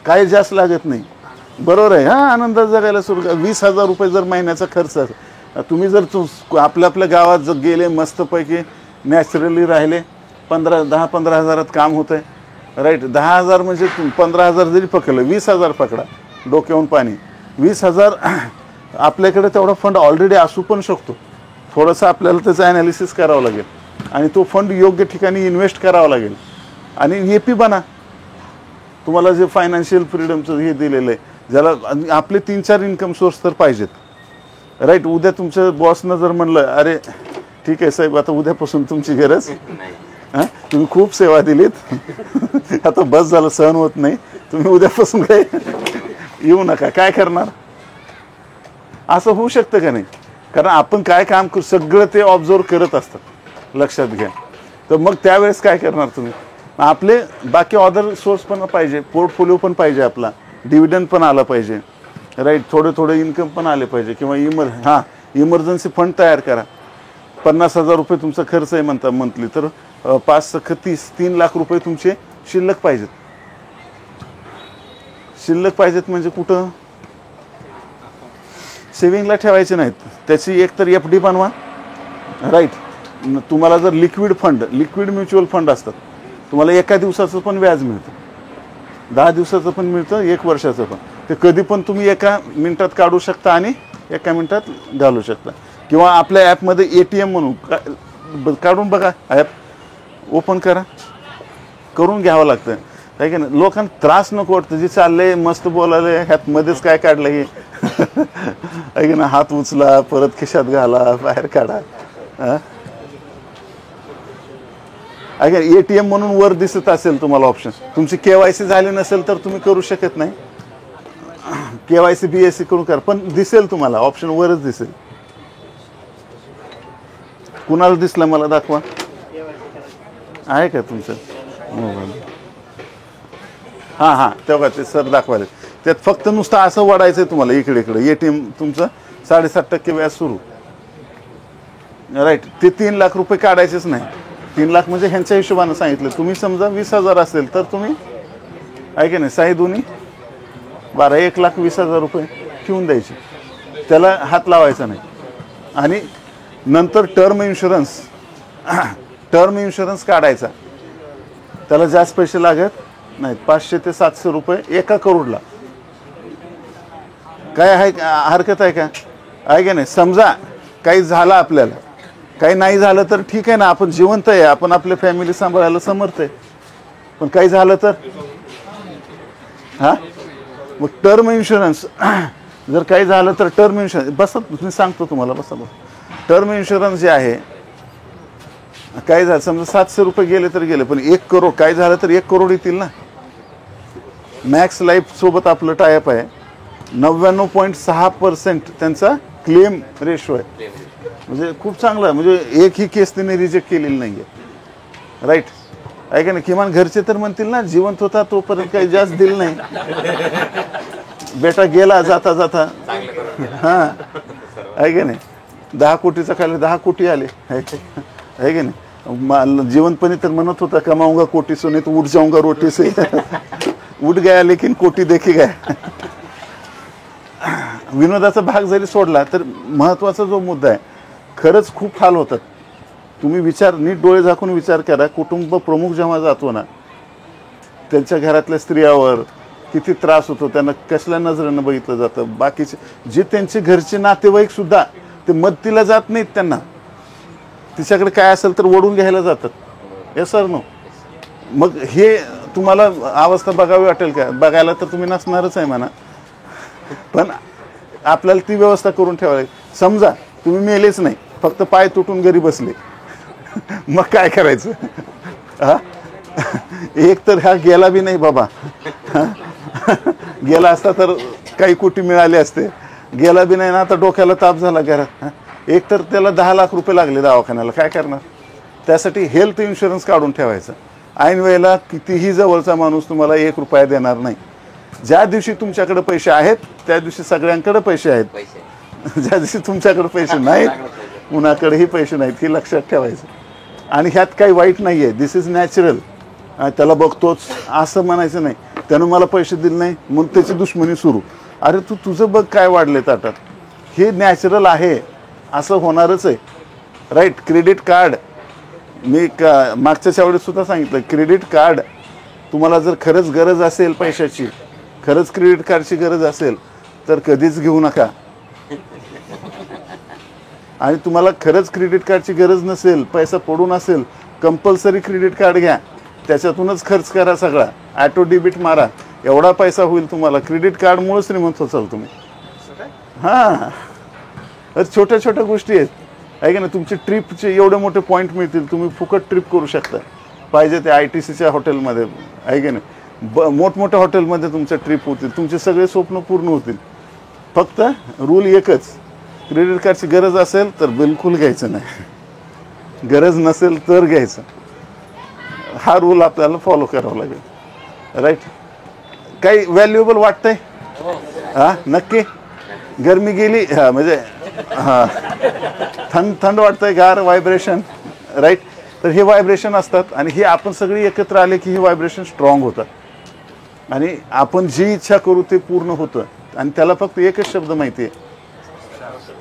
काही जास्त लागत नाही. बरोबर आहे. हां, आनंदात जगायला सुरू करा. 20,000 रुपये जर महिन्याचा खर्च तुम्ही जर आपल्या आपल्या गावात जर गेले, मस्तपैकी नॅचरली राहिले, 10-15 हजारात काम होतं आहे. राईट. 10,000 म्हणजे 15,000 जरी पकडलं, 20,000 पकडा, डोक्यावरून पाणी. 20,000 आपल्याकडे तेवढा फंड ऑलरेडी असू पण शकतो. थोडंसं आपल्याला त्याचं ॲनालिसिस करावं लागेल आणि तो फंड योग्य ठिकाणी इन्व्हेस्ट करावा लागेल. आणि AP बना. तुम्हाला जे फायनान्शियल फ्रीडमचं हे दिलेलं आहे, ज्याला आपले 3-4 इन्कम सोर्स तर पाहिजेत. राईट. उद्या तुमच्या बॉसनं जर म्हणलं, अरे ठीक आहे साहेब, आता उद्यापासून तुमची गरज, हां, तुम्ही खूप सेवा दिलीत, आता बस झालं, सहन होत नाही, तुम्ही उद्यापासून काय येऊ नका, काय करणार? असं होऊ शकतं का नाही? कारण आपण काय काम करू सगळं ते ऑब्झर्व करत असतात, लक्षात घ्या. तर मग त्यावेळेस काय करणार तुम्ही? आपले बाकी अदर सोर्स पण पाहिजे, पोर्टफोलिओ पण पाहिजे, आपला डिव्हिडंड पण आला पाहिजे. राईट. थोडे इन्कम पण आले पाहिजे. किंवा इमर्जन्सी फंड तयार करा. 50,000 रुपये तुमचा खर्च आहे म्हणता मंथली, तर 5-30 लाख रुपये तुमचे शिल्लक पाहिजेत. शिल्लक पाहिजेत म्हणजे कुठं? सेव्हिंगला ठेवायचे नाहीत, त्याची एक तर FD बनवा. राईट. तुम्हाला जर लिक्विड म्युच्युअल फंड असतात, तुम्हाला एका दिवसाचं पण व्याज मिळतं, 10 दिवसाचं पण मिळतं, 1 वर्षाचं पण. ते कधी पण तुम्ही एका मिनिटात काढू शकता आणि एका मिनिटात घालू शकता. किंवा आपल्या ॲपमध्ये ATM म्हणून काढून बघा, ॲप ओपन करून घ्यावं लागतं, आहे की नाही? लोकांना त्रास नको वाटतं, जे चाललंय मस्त बोलायला, ह्यात मध्येच काय काढलं हे, आहे की नाही? हात उचला, परत खिशात घाला, बाहेर काढा. ATM म्हणून वर दिसत असेल तुम्हाला ऑप्शन, तुमची KYC झाली नसेल तर तुम्ही करू शकत नाही. KYC BSC करून करा, पण दिसेल तुम्हाला ऑप्शन, वरच दिसेल. कुणाला दिसला मला दाखवा. आहे का तुमचं मोबाईल? हां, तेव्हा ते सर दाखवायला. त्यात फक्त नुसतं असं वाढायचं तुम्हाला, इकडे ATM तुमचं 7.5% व्याज सुरू. राईट. ते 3 लाख रुपये काढायचेच नाही. 3 लाख म्हणजे ह्यांच्या हिशोबानं सांगितलं. तुम्ही समजा 20,000 असेल तर तुम्ही, आहे की नाही, 6 दुनी 12, 1,20,000 रुपये ठेवून द्यायचे, त्याला हात लावायचा नाही. आणि नंतर टर्म इन्शुरन्स काढायचा, त्याला जास्त पैसे लागत नाहीत, 500 ते 700 रुपये 1 करोडला. काय आहे, हरकत आहे का? आहे की नाही? समजा काही झालं आपल्याला, काही नाही झालं तर ठीक आहे ना, आपण जिवंत आहे, आपण आपल्या फॅमिली सांभाळायला समर्थ आहे. पण काही झालं तर मग टर्म इन्शुरन्स, जर काही झालं तर टर्म इन्शुरन्स, बसा मी सांगतो तुम्हाला, बसा. टर्म इन्शुरन्स जे आहे, काय झालं समजा 700 रुपये गेले तर गेले, पण 1 करोड काय झालं तर 1 करोड येतील ना. मॅक्स लाईफ सोबत आपलं टायअप आहे. 99.6% त्यांचा क्लेम रेशो आहे, म्हणजे खूप चांगलं आहे. म्हणजे एकही केस त्यांनी रिजेक्ट केलेली नाही आहे. राईट. आहे का नाही? किमान घरचे तर म्हणतील ना, जिवंत होता तोपर्यंत काही जास्त दिलं नाही, बेटा गेला जाता जाता. हां, आहे की नाही? 10 कोटीचा खाली 10 कोटी आले, आहे की नाही? जीवनपणी तर म्हणत होता, कमाऊंगा कोटी सोने तो उठ जाऊंगा रोटी से, उठ गया लेकिन कोटी देखी गया. विनोदाचा भाग जरी सोडला तर महत्त्वाचा जो मुद्दा आहे, खरंच खूप हाल होतात. तुम्ही नीट डोळे झाकून विचार करा. कुटुंब प्रमुख जेव्हा जातो ना, त्यांच्या घरातल्या स्त्रियावर किती त्रास होतो, त्यांना कसल्या नजरेनं बघितलं जातं. बाकीचे जे त्यांचे घरचे नातेवाईक सुद्धा ते मदतीला जात नाहीत, त्यांना तिच्याकडे काय असेल तर ओढून घ्यायला जातात. हे सर नो. मग हे तुम्हाला अवस्था बघावी वाटेल का? बघायला तर तुम्ही नसणारच आहे म्हणा, पण आपल्याला ती व्यवस्था करून ठेवावी. समजा तुम्ही मेलेच नाही, फक्त पाय तुटून घरी बसले, मग काय करायचं? एक तर हा गेला बी नाही बाबा, गेला असता तर काही कोटी मिळाले असते, गेला बी नाही ना, आता डोक्याला ताप झाला घरात. एक तर त्याला 10 लाख रुपये लागले दवाखान्याला, काय करणार? त्यासाठी हेल्थ इन्शुरन्स काढून ठेवायचं. ऐन वेळेला कितीही जवळचा माणूस तुम्हाला 1 रुपया देणार नाही. ज्या दिवशी तुमच्याकडे पैसे आहेत त्या दिवशी सगळ्यांकडे पैसे आहेत. ज्या दिवशी तुमच्याकडे पैसे नाहीत कुणाकडेही पैसे नाहीत, हे लक्षात ठेवायचं. आणि ह्यात काही वाईट नाही आहे, दिस इज नॅचरल. त्याला बघतोच असं म्हणायचं नाही, त्यानं मला पैसे दिले नाही मग त्याची दुश्मनी सुरू. अरे तुझं बघ काय वाढले ताटात, हे नॅचरल आहे, असं होणारच आहे. राईट. क्रेडिट कार्ड मी मागच्या शावडीतसुद्धा सांगितलं, क्रेडिट कार्ड तुम्हाला जर खरंच गरज असेल पैशाची, खरंच क्रेडिट कार्डची गरज असेल तर कधीच घेऊ नका. आणि तुम्हाला खरंच क्रेडिट कार्डची गरज नसेल, पैसा पडून असेल, कंपल्सरी क्रेडिट कार्ड घ्या, त्याच्यातूनच खर्च करा सगळा, ॲटो डेबिट मारा, एवढा पैसा होईल तुम्हाला. क्रेडिट कार्डमुळे श्रीमंत होचाल तुम्ही. हां, छोट्या छोट्या गोष्टी आहेत आहे का ना. तुमची ट्रिपचे एवढे मोठे पॉईंट मिळतील, तुम्ही फुकट ट्रिप करू शकता. पाहिजे ते ITCच्या हॉटेलमध्ये आहे की नाही, मोठमोठ्या हॉटेलमध्ये तुमच्या ट्रिप होतील, तुमचे सगळे स्वप्न पूर्ण होतील. फक्त रूल एकच, क्रेडिट कार्डची गरज असेल तर बिलकुल घ्यायचं नाही, गरज नसेल तर घ्यायचं. हा रूल आपल्याला फॉलो करावा लागेल. राईट. काही व्हॅल्युएबल वाटतंय? हां नक्की. गरमी गेली, हां म्हणजे हां थंड वाटतंय, गार व्हायब्रेशन. राईट. तर हे व्हायब्रेशन असतात आणि हे आपण सगळी एकत्र आले की हे व्हायब्रेशन स्ट्रॉंग होतात आणि आपण जी इच्छा करू ते पूर्ण होतं. आणि त्याला फक्त एकच शब्द माहिती आहे,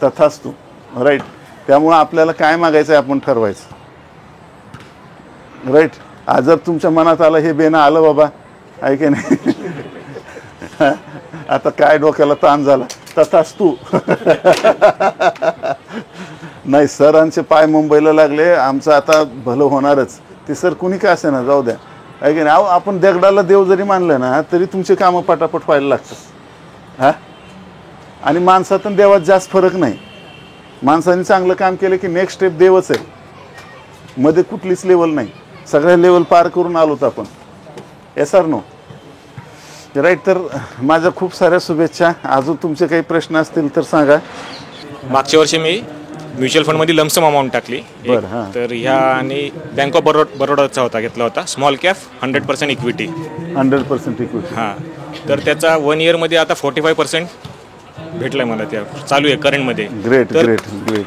तथास्तु. राईट. त्यामुळं आपल्याला काय मागायचं आहे आपण ठरवायचं. राईट. आज जर तुमच्या मनात आलं हे बेनं आलं बाबा आहे की नाही, आता काय डोक्याला ताण झाला, तथास्तु. नाही, सरांचे पाय मुंबईला लागले, आमचं आता भलं होणारच. ते सर कुणी का असे ना, जाऊ द्या आहे की नाही. अहो आपण दगडाला देव जरी मानलं ना तरी तुमचे कामं पटापट व्हायला लागतात. हां. आणि माणसात आणि देवात जास्त फरक नाही. माणसाने चांगलं काम केलं की नेक्स्ट स्टेप देवच आहे, मध्ये कुठलीच लेवल नाही. सगळ्या लेवल पार करून आलोत आपण. Yes or no? राईट. तर माझ्या खूप साऱ्या शुभेच्छा. अजून तुमचे काही प्रश्न असतील तर सांगा. मागच्या वर्षी मी म्युच्युअल फंडमध्ये लमसम अमाऊंट टाकली. बरं. हां. तर ह्या आणि बँक ऑफ बरोडाचा घेतला होता स्मॉल कॅप 100% इक्विटी. 100% इक्विटी. हां. तर त्याचा 1 इयरमध्ये आता 45% भेटलाय मला, त्या चालू आहे करंटमध्ये. Great great great.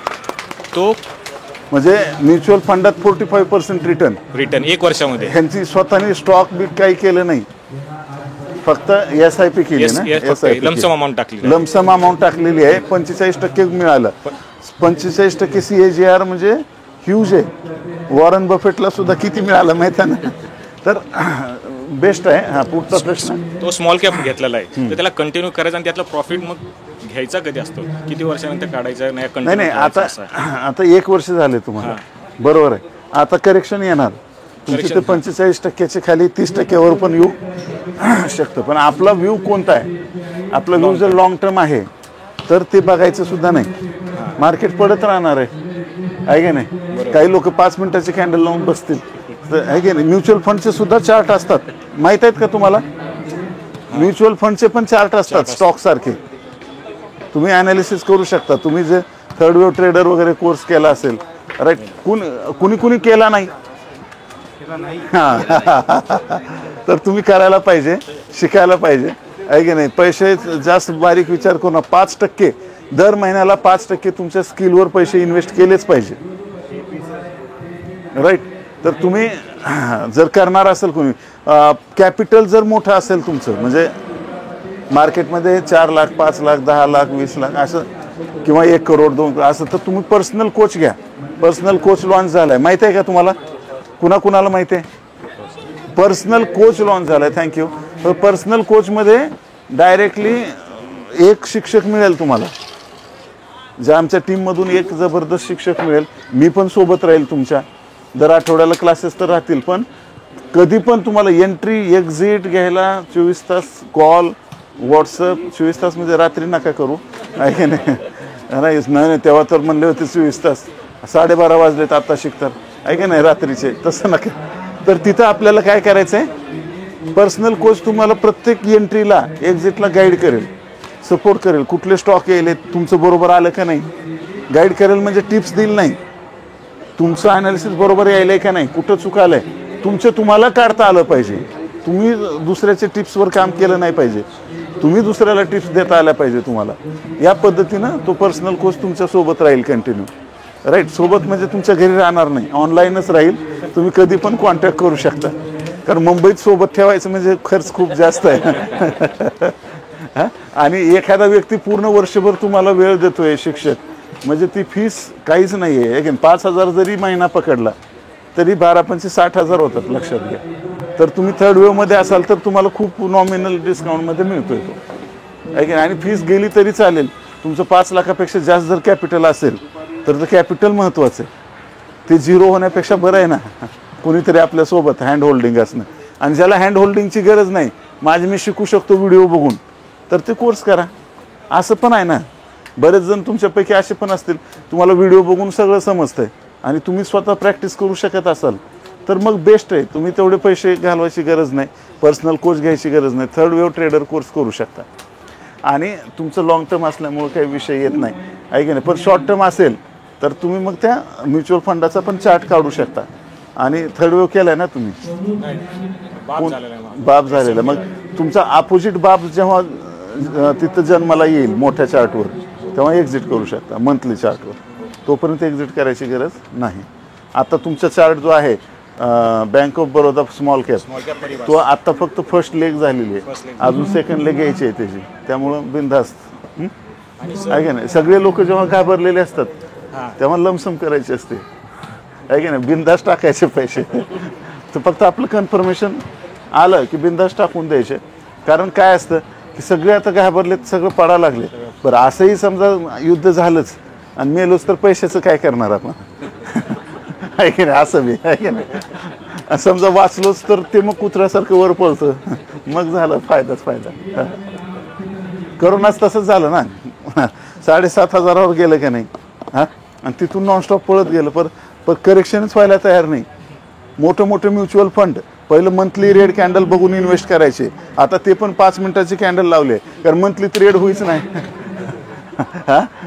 तो म्हणजे म्युच्युअल फंडात 45% रिटर्न 1 वर्षामध्ये. ह्यांची स्वतःने स्टॉक बीट काही केलं नाही, फक्त SIP केली ना. लमसम अमाऊंट टाकली, लमसम अमाऊंट टाकलेली आहे. 45% मिळालं. 45% CAGR म्हणजे ह्यूज आहे. वॉरन बफेटला सुद्धा किती मिळालं माहिती आहे ना. तर बेस्ट आहे. हा पुढचा प्रश्न. तो स्मॉल कॅप घेतलेला आहे, तर त्याला कंटिन्यू करायचा आणि त्यातला प्रॉफिट मग घ्यायचा कधी असतो, किती वर्षानंतर काढायचा? नाही, आता 1 वर्ष झाले तुम्हाला. बरोबर आहे. आता करेक्शन येणार तुमचे, ते 45% खाली 30%वर पण येऊ शकतं. पण आपला व्ह्यू कोणता आहे? आपला व्ह्यू जर लॉंग टर्म आहे तर ते बघायचं सुद्धा नाही. मार्केट पडत राहणार आहे की नाही. काही लोक 5 मिनिटाचे कॅन्डल लावून बसतील, आहे की नाही. म्युच्युअल फंडचे सुद्धा चार्ट असतात, माहीत आहेत का तुम्हाला? म्युच्युअल फंडचे पण चार्ट असतात स्टॉक सारखे. तुम्ही ॲनालिसिस करू शकता. तुम्ही जे थर्ड वेव्ह ट्रेडर वगैरे कोर्स केला असेल, राईट, कुणी केला नाही तर तुम्ही करायला पाहिजे, शिकायला पाहिजे, आहे की नाही. पैसे जास्त बारीक विचार करू नका. 5% दर महिन्याला 5% तुमच्या स्किलवर पैसे इन्व्हेस्ट केलेच पाहिजे. राईट. तर तुम्ही जर करणार असेल, कोणी कॅपिटल जर मोठं असेल तुमचं, म्हणजे मार्केटमध्ये 4 लाख 5 लाख 10 लाख 20 लाख असं, किंवा 1 करोड 2 करोड असं, तर तुम्ही पर्सनल कोच घ्या. पर्सनल कोच लॉन्च झाला आहे, माहिती आहे का तुम्हाला? कुणाला माहिती आहे? पर्सनल कोच लॉन्च झाला आहे. थँक्यू. तर पर्सनल कोचमध्ये डायरेक्टली एक शिक्षक मिळेल तुम्हाला. जे आमच्या टीममधून एक जबरदस्त शिक्षक मिळेल. मी पण सोबत राहील तुमच्या. दर आठवड्याला क्लासेस तर राहतील, पण कधी पण तुम्हाला एंट्री एक्झिट घ्यायला 24 तास कॉल, व्हॉट्सअप. 24 तास म्हणजे रात्री नका करू, आहे नाही. तेव्हा तर म्हणले होते 24 तास, 12:30 वाजलेत आता शिकतात, आहे की नाही, रात्रीचे. तसं नका. तर तिथं आपल्याला काय करायचं आहे, पर्सनल कोच तुम्हाला प्रत्येक एंट्रीला एक्झिटला गाईड करेल, सपोर्ट करेल. कुठले स्टॉक यायले, तुमचं बरोबर आलं का नाही, गाईड करेल. म्हणजे टिप्स देईल नाही, तुमचं ॲनालिसिस बरोबर यायलं आहे का नाही, कुठं चुकालं आहे, तुम्हाला काढता आलं पाहिजे. तुम्ही दुसऱ्याच्या टिप्सवर काम केलं नाही पाहिजे. तुम्ही दुसऱ्याला टिप्स देता आल्या पाहिजे तुम्हाला. या पद्धतीनं तो पर्सनल कोच तुमच्या सोबत राहील कंटिन्यू. राईट, सोबत म्हणजे तुमच्या घरी राहणार नाही, ऑनलाईनच राहील. तुम्ही कधी पण कॉन्टॅक्ट करू शकता, कारण मुंबईत सोबत ठेवायचं म्हणजे खर्च खूप जास्त आहे. आणि एखादा व्यक्ती पूर्ण वर्षभर तुम्हाला वेळ देतोय शिक्षक, म्हणजे ती फीस काहीच नाही आहे. 5,000 जरी महिना पकडला तरी 12-25-60,000 होतात, लक्षात घ्या. तर तुम्ही थर्ड वेवमध्ये असाल तर तुम्हाला खूप नॉमिनल डिस्काउंटमध्ये मिळतोय तो, आहे की नाही. आणि फीस गेली तरी चालेल. तुमचं 5 लाखापेक्षा जास्त जर कॅपिटल असेल तर ते कॅपिटल महत्त्वाचं आहे. ते झिरो होण्यापेक्षा बरं आहे ना कोणीतरी आपल्यासोबत हँड होल्डिंग असणं. आणि ज्याला हँड होल्डिंगची गरज नाही, माझे मी शिकू शकतो व्हिडिओ बघून, तर ते कोर्स करा. असं पण आहे ना, बरेच जण तुमच्यापैकी असे पण असतील तुम्हाला व्हिडिओ बघून सगळं समजतंय आणि तुम्ही स्वतः प्रॅक्टिस करू शकत असाल तर मग बेस्ट आहे. तुम्ही तेवढे पैसे घालवायची गरज नाही, पर्सनल कोच घ्यायची गरज नाही, थर्ड वेव ट्रेडर कोर्स करू शकता. आणि तुमचं लॉंग टर्म असल्यामुळे काही विषय येत नाही, आहे की नाही. पण शॉर्ट टर्म असेल तर तुम्ही मग त्या म्युच्युअल फंडाचा पण चार्ट काढू शकता. आणि थर्ड वेव केलाय ना तुम्ही, बाप झालेला, मग तुमचा अपोजिट बाप जेव्हा तिथं जन्माला येईल मोठ्या चार्टवर तेव्हा एक्झिट करू शकता मंथली चार्टवर. तोपर्यंत एक्झिट करायची गरज नाही. आता तुमचा चार्ट जो आहे bank of Baroda small cap, तो आता फक्त फर्स्ट लेग झालेली आहे, अजून सेकंड लेग यायची आहे त्याची. त्यामुळं बिनधास्त, आहे की नाही. सगळे लोक जेव्हा घाबरलेले असतात तेव्हा लमसम करायची असते, आहे की नाही. बिनधास्त टाकायचे पैसे. तर फक्त आपलं कन्फर्मेशन आलं की बिनधास्त टाकून द्यायचे. कारण काय असतं की सगळे आता घाबरलेत, सगळं पडायला लागले. बरं, असंही समजा युद्ध झालंच आणि मेलोच तर पैशाचं काय करणार आपण, आहे की नाही. असं बी आहे की नाही. समजा वाचलोच तर ते मग कुत्र्यासारखं वर पळतं, मग झालं फायदाच फायदा. करोनाच तसंच झालं ना, 7,500 गेलं का नाही, आणि तिथून नॉनस्टॉप पळत गेलं. पण करेक्शनच व्हायला तयार नाही. मोठे म्युच्युअल फंड पहिलं मंथली रेड कॅन्डल बघून इन्व्हेस्ट करायचे, आता ते पण 5 मिनिटाचे कॅन्डल लावले, कारण मंथली तर रेड होईच नाही.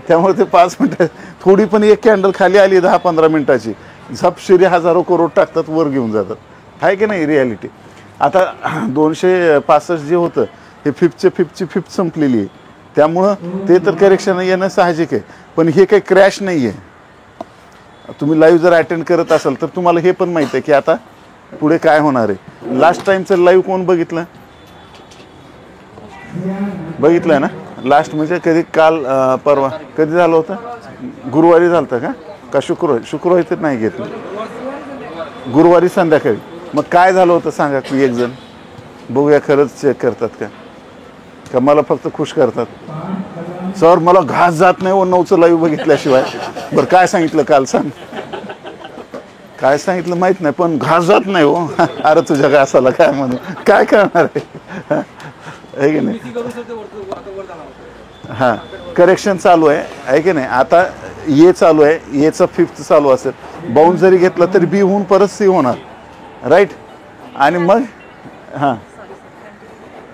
त्यामुळे ते 5 मिनिटं थोडी पण एक कॅन्डल खाली आली 10-15 मिनिटाची, झपशिरी हजारो करोड टाकतात, वर घेऊन जातात, आहे की नाही रियालिटी. आता 265 जे होतं हे फिफ्थ संपलेली आहे. त्यामुळं ते तर करेक्शन येणं साहजिक आहे. पण हे काही क्रॅश नाही आहे. तुम्ही लाईव्ह जर अटेंड करत असाल तर तुम्हाला हे पण माहिती आहे की आता पुढे काय होणार आहे. लास्ट टाइमचं लाईव्ह कोण बघितलं ना, लास्ट म्हणजे कधी, काल परवा कधी झालं होतं, गुरुवारी झालं होतं का शुक्रवारी तर नाही घेतलं, गुरुवारी संध्याकाळी. मग काय झालं होतं सांगा की एक जण बघूया, खरंच चेक करतात का मला फक्त खुश करतात. सर मला घास जात नाही 9चं लाईव्ह बघितल्याशिवाय. बरं काय सांगितलं काल सांग, काय सांगितलं माहित नाही, पण घास जात नाही हो. अरे तुझ्या घासाला काय म्हणू, काय करणार आहे की नाही. हां, करेक्शन चालू आहे की नाही. आता ये चालू आहे, येचं 5th चालू असेल, बाउन्स जरी घेतला तरी बी होऊन परत सी होणार, राईट. आणि मग हां,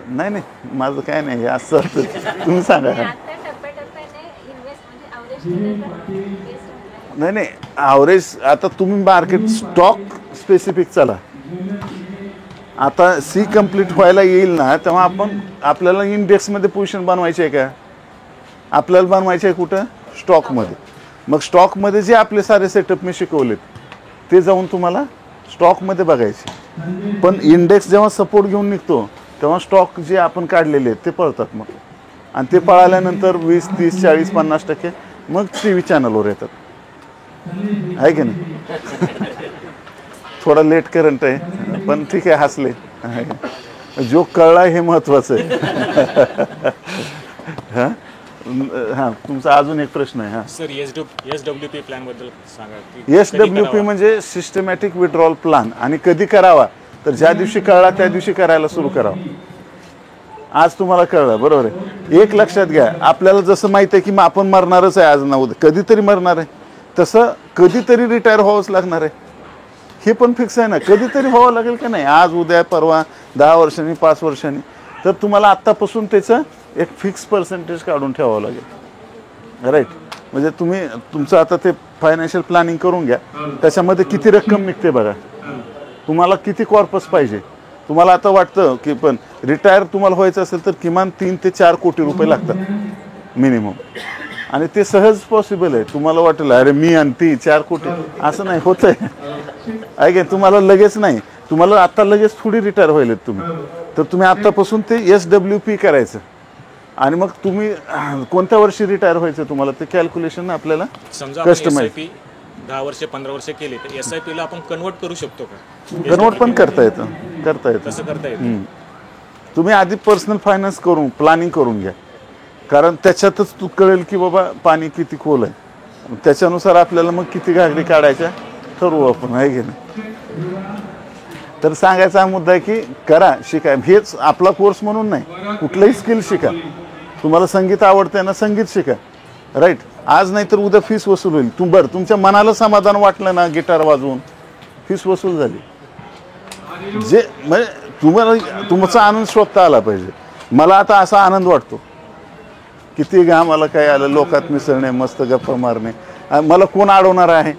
नाही माझं काय नाही असं, तुम्ही सांगा. नाही ॲव्हरेज आता तुम्ही मार्केट स्टॉक स्पेसिफिक चला. आता सी कंप्लीट व्हायला येईल ना तेव्हा आपल्याला इंडेक्समध्ये पोझिशन बनवायची आहे का, आपल्याला बनवायचे आहे कुठं, स्टॉकमध्ये. मग स्टॉकमध्ये जे आपले सारे सेटअप मी शिकवलेत ते जाऊन तुम्हाला स्टॉकमध्ये बघायचे. पण इंडेक्स जेव्हा सपोर्ट घेऊन निघतो तेव्हा स्टॉक जे आपण काढलेले आहेत ते पळतात मग, आणि ते पळाल्यानंतर 20, 30, 40, 50% मग TV चॅनलवर येतात, आहे की नाही. थोडा लेट करंट आहे पण ठीक आहे, हसले. जो कळला हे महत्वाचं आहे. हां, तुमचा अजून एक प्रश्न आहे. हां सर, SWP प्लॅन बद्दल सांगा. SWP म्हणजे सिस्टमॅटिक विड्रॉल प्लॅन. आणि कधी करावा तर ज्या दिवशी कळला त्या दिवशी करायला सुरू करावं. आज तुम्हाला कळलं, बरोबर आहे. एक लक्षात घ्या, आपल्याला जसं माहिती आहे की मग आपण मरणारच आहे आज ना उद्या, कधीतरी मरणार आहे, तसं कधीतरी रिटायर व्हावंच लागणार आहे. हे पण फिक्स आहे ना, कधीतरी व्हावं लागेल का नाही, आज उद्या परवा, 10 वर्षांनी 5 वर्षांनी. तर तुम्हाला आत्तापासून त्याचं एक फिक्स पर्सेंटेज काढून ठेवावं लागेल, राईट. म्हणजे तुम्ही तुमचं आता ते फायनान्शियल प्लॅनिंग करून घ्या, त्याच्यामध्ये किती रक्कम निघते बघा, तुम्हाला किती कॉर्पस पाहिजे, तुम्हाला आता वाटतं की पण रिटायर तुम्हाला व्हायचं असेल तर किमान 3 ते 4 कोटी रुपये लागतात मिनिमम, आणि ते सहज पॉसिबल आहे. तुम्हाला वाटेल अरे मी आणि ती 4 कोटी, असं नाही होत आहे का? तुम्हाला लगेच नाही, तुम्हाला आता लगेच थोडी रिटायर व्हायलेत तुम्ही, तर तुम्ही आत्तापासून ते SWP करायचं आणि मग तुम्ही कोणत्या वर्षी रिटायर व्हायचं तुम्हाला ते कॅल्क्युलेशन आपल्याला समजा आपण कस्टमाइज SIP 10 वर्ष 15 वर्ष केली तर SIP ला आपण कन्वर्ट करू शकतो का? कन्वर्ट पण करता येतं कसं करता येतं? तुम्ही आधी पर्सनल फायनान्स करून प्लॅनिंग करून घ्या, कारण त्याच्यातच तू कळेल की बाबा पाणी किती खोल आहे, त्याच्यानुसार आपल्याला मग किती घागरी काढायच्या ठरवू आपण, आहे की नाही? तर सांगायचा हा मुद्दा आहे की करा, शिका. हेच आपला कोर्स म्हणून नाही, कुठलंही स्किल शिका. तुम्हाला संगीत आवडतंय ना, संगीत शिका, राईट. आज नाही तर उद्या फीस वसूल होईल. बरं तुमच्या मनाला समाधान वाटलं ना गिटार वाजवून, फीस वसूल झाली. जे म्हणजे तुम्हाला तुमचा आनंद शोधता आला पाहिजे. मला आता असा आनंद वाटतो, किती आम्हाला काय आलं, लोकात मिसळणे, मस्त गप्पा मारणे, मला कोण अडवणार आहे?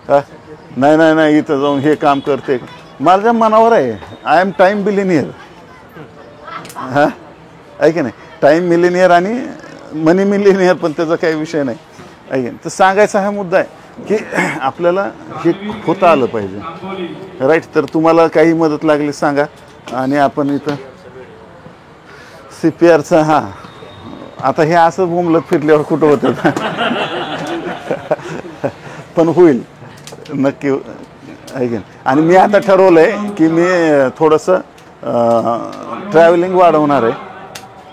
नाही नाही नाही, इथं जाऊन हे काम करते, माझ्या मनावर आहे. आय एम टाईम बिलिनियर, हां आहे की नाही? टाईम मिलिनियर आणि मनी मिलिनियर, पण त्याचा काही विषय नाही, आहे की नाही? तर सांगायचा हा मुद्दा आहे की आपल्याला हे होता आलं पाहिजे, राईट. तर तुम्हाला काही मदत लागली सांगा, आणि आपण इथं CPRचं हां, आता हे असं बोंबलत फिरल्यावर कुठं होतं पण होईल नक्की, आहे की नाही? आणि मी आता ठरवलंय की मी थोडंसं ट्रॅव्हलिंग वाढवणार आहे,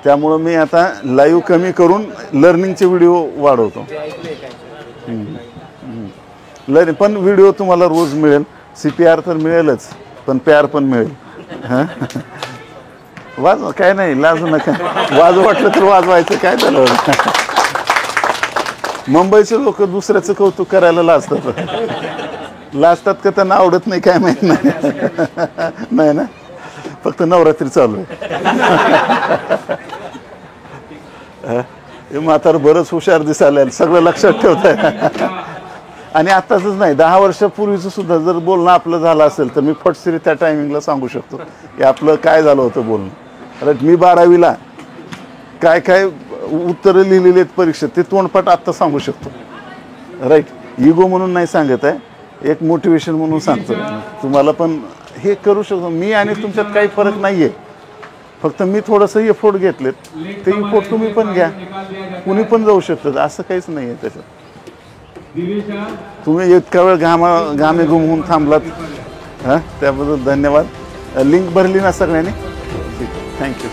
त्यामुळं मी आता लाईव्ह कमी करून लर्निंगचे व्हिडिओ वाढवतो. लर्निंग पण व्हिडिओ तुम्हाला रोज मिळेल. CPR तर मिळेलच, पण प्यार पण मिळेल. हां वाजवा, काय नाही, लाजू नका. वाजव वाटलं तर वाजवायचं, काय झालं? मुंबईचे लोक दुसऱ्याचं कौतुक करायला लाजतात का त्यांना आवडत नाही काय माहित नाही. नाही ना, फक्त नवरात्री चालू आहे. हे म्हातारं बरंच हुशार दिसायला, सगळं लक्षात ठेवताय. आणि आत्ताच नाही, 10 वर्षापूर्वीचं सुद्धा जर बोलणं आपलं झालं असेल तर मी फटसिरी त्या टायमिंगला सांगू शकतो की आपलं काय झालं होतं बोलणं. राईट, मी 12वीला काय काय उत्तरं लिहिलेली आहेत परीक्षेत ते तोंडपाठ आत्ता सांगू शकतो, राईट. इगो म्हणून नाही सांगत आहे, एक मोटिवेशन म्हणून सांगतो. तुम्हाला पण हे करू शकतो. मी आणि तुमच्यात काही फरक नाही आहे, फक्त मी थोडंसं एफोर्ट घेतलेत, ते एफोर्ट तुम्ही पण घ्या, कुणी पण जाऊ शकतं, असं काहीच नाही आहे त्याच्यात. तुम्ही इतका वेळ घामे घुमवून थांबलात, हां त्याबद्दल धन्यवाद. लिंक भरली ना सगळ्यांनी? ठीक, थँक्यू.